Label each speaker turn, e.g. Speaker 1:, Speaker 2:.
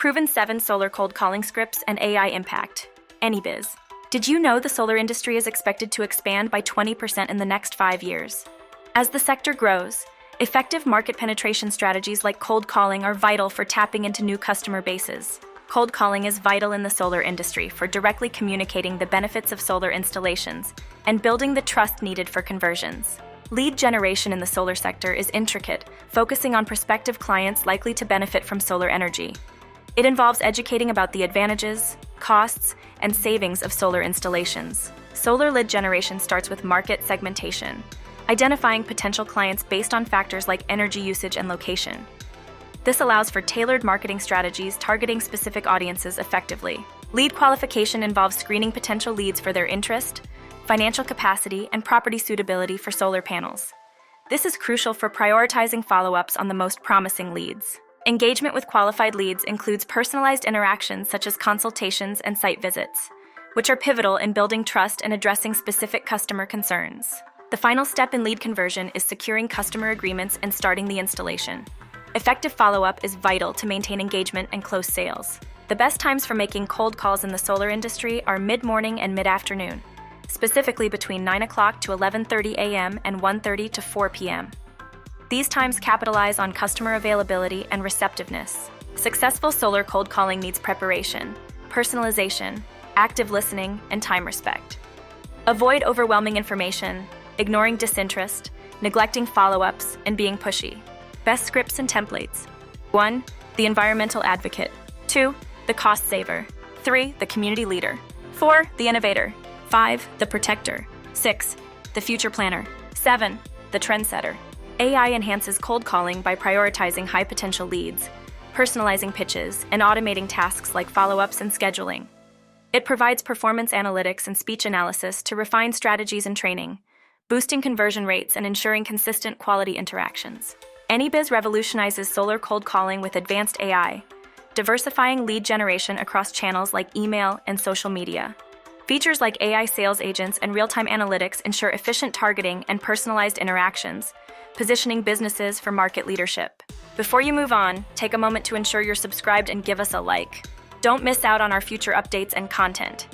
Speaker 1: Proven 7 Solar Cold Calling Scripts and AI Impact. AnyBiz. Did you know the solar industry is expected to expand by 20% in the next 5 years? As the sector grows, effective market penetration strategies like cold calling are vital for tapping into new customer bases. Cold calling is vital in the solar industry for directly communicating the benefits of solar installations and building the trust needed for conversions. Lead generation in the solar sector is intricate, focusing on prospective clients likely to benefit from solar energy. It involves educating about the advantages, costs, and savings of solar installations. Solar lead generation starts with market segmentation, identifying potential clients based on factors like energy usage and location. This allows for tailored marketing strategies targeting specific audiences effectively. Lead qualification involves screening potential leads for their interest, financial capacity, and property suitability for solar panels. This is crucial for prioritizing follow-ups on the most promising leads. Engagement with qualified leads includes personalized interactions such as consultations and site visits, which are pivotal in building trust and addressing specific customer concerns. The final step in lead conversion is securing customer agreements and starting the installation. Effective follow-up is vital to maintain engagement and close sales. The best times for making cold calls in the solar industry are mid-morning and mid-afternoon, specifically between 9 o'clock to 11:30 a.m. and 1:30 to 4 p.m. These times capitalize on customer availability and receptiveness. Successful solar cold calling needs preparation, personalization, active listening, and time respect. Avoid overwhelming information, ignoring disinterest, neglecting follow-ups, and being pushy. Best scripts and templates. 1. The environmental advocate. 2. The cost saver. 3. The community leader. 4. The innovator. 5. The protector. 6. The future planner. 7. The trendsetter. AI enhances cold calling by prioritizing high-potential leads, personalizing pitches, and automating tasks like follow-ups and scheduling. It provides performance analytics and speech analysis to refine strategies and training, boosting conversion rates and ensuring consistent quality interactions. AnyBiz revolutionizes solar cold calling with advanced AI, diversifying lead generation across channels like email and social media. Features like AI sales agents and real-time analytics ensure efficient targeting and personalized interactions, positioning businesses for market leadership. Before you move on, take a moment to ensure you're subscribed and give us a like. Don't miss out on our future updates and content.